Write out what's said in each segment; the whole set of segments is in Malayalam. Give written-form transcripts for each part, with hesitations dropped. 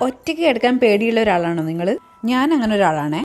ഒറ്റയ്ക്ക് കിടക്കാൻ പേടിയുള്ള ഒരാളാണോ നിങ്ങൾ? ഞാൻ അങ്ങനെ ഒരാളാണ്.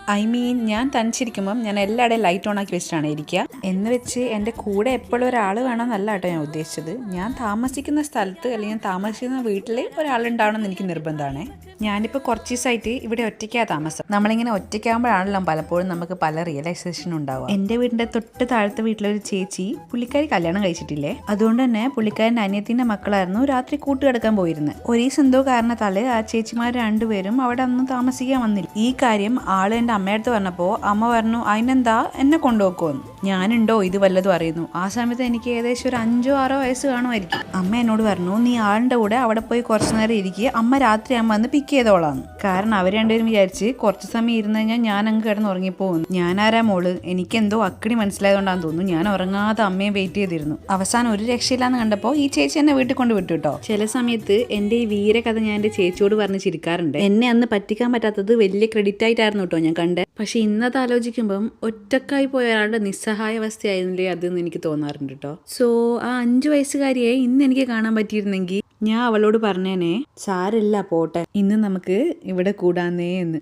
ഞാൻ തനിച്ചിരിക്കുമ്പം ഞാൻ എല്ലായിടെയും ലൈറ്റ് ഓൺ ആക്കി വെച്ചിട്ടാണ് ഇരിക്കുക. എന്ന് വെച്ച് എൻ്റെ കൂടെ എപ്പോഴും ഒരാൾ വേണമെന്നല്ല കേട്ടോ ഞാൻ ഉദ്ദേശിച്ചത്. ഞാൻ താമസിക്കുന്ന സ്ഥലത്ത് അല്ലെങ്കിൽ ഞാൻ താമസിക്കുന്ന വീട്ടിൽ ഒരാളുണ്ടാവണമെന്ന് എനിക്ക് നിർബന്ധമാണ്. ഞാനിപ്പോൾ കുറച്ച് ദിവസമായിട്ട് ഇവിടെ ഒറ്റയ്ക്കാണ് താമസം. നമ്മളിങ്ങനെ ഒറ്റയ്ക്കാകുമ്പോഴാണല്ലോ പലപ്പോഴും നമുക്ക് പല റിയലൈസേഷൻ ഉണ്ടാവുക. എൻ്റെ വീടിൻ്റെ തൊട്ട് താഴത്തെ വീട്ടിലൊരു ചേച്ചി, പുള്ളിക്കാരി കല്യാണം കഴിച്ചിട്ടില്ലേ, അതുകൊണ്ട് തന്നെ പുള്ളിക്കാരൻ്റെ അനിയത്തിൻ്റെ മക്കളായിരുന്നു രാത്രി കൂട്ടുകിടക്കാൻ പോയിരുന്നത്. ഒരേ എന്തോ കാരണത്താൽ ആ ചേച്ചിമാർ രണ്ടുപേരും അവിടെ ഒന്നും താമസിക്കാൻ വന്നില്ല. ഈ കാര്യം ആള് എൻ്റെ അമ്മയടുത്ത് പറഞ്ഞപ്പോൾ അമ്മ പറഞ്ഞു, അതിനെന്താ എന്നെ കൊണ്ടുപോക്കുമെന്ന്. ഞാനുണ്ടോ ഇത് വല്ലതും അറിയുന്നു. ആ സമയത്ത് എനിക്ക് ഏകദേശം ഒരു 5-6 വയസ്സ് കാണുമായിരിക്കും. അമ്മ എന്നോട് പറഞ്ഞു, നീ ആളിൻ്റെ കൂടെ അവിടെ പോയി കുറച്ച് നേരം ഇരിക്കുക, അമ്മ രാത്രിയാകുമ്പോൾ വന്ന് പിക്ക് ചെയ്തോളാന്ന്. കാരണം അവർ രണ്ടുപേരും വിചാരിച്ച് കുറച്ച് സമയം ഇരുന്ന് കഴിഞ്ഞാൽ ഞാൻ അങ്ങ് കിടന്ന് ഉറങ്ങിപ്പോകുന്നു. ഞാനാരാ മോള്, എനിക്കെന്തോ അക്കടി മനസ്സിലായതുകൊണ്ടാന്ന് തോന്നുന്നു ഞാൻ ഉറങ്ങാതെ അമ്മയെ വെയിറ്റ് ചെയ്തിരുന്നു. അവസാനം ഒരു രക്ഷയില്ലാന്ന് കണ്ടപ്പോൾ ഈ ചേച്ചി എന്നെ വീട്ടിൽ കൊണ്ട് വിട്ടു കേട്ടോ. ചില സമയത്ത് എൻ്റെ ഈ വീരകഥ ഞാൻ എൻ്റെ ചേച്ചിയോട് പറഞ്ഞ് ചിരിക്കാറുണ്ട്. എന്നെ അന്ന് പറ്റിക്കാൻ പറ്റാത്തത് വലിയ ക്രെഡിറ്റ് ആയിട്ടായിരുന്നു കേട്ടോ ഞാൻ കണ്ടത്. പക്ഷെ ഇന്നത്തെ ആലോചിക്കുമ്പം ഒറ്റക്കായി പോയ ഒരാളുടെ നിസ്സഹായ അവസ്ഥയായിരുന്നില്ലേ അതെന്ന് എനിക്ക് തോന്നാറുണ്ട് കേട്ടോ. സോ ആ 5 വയസ്സുകാരിയെ ഇന്ന് എനിക്ക് കാണാൻ പറ്റിയിരുന്നെങ്കിൽ ഞാൻ അവളോട് പറഞ്ഞേനെ, സാരില്ല പോട്ടെ, ഇന്ന് നമുക്ക് ഇവിടെ കൂടാന്നേ എന്ന്.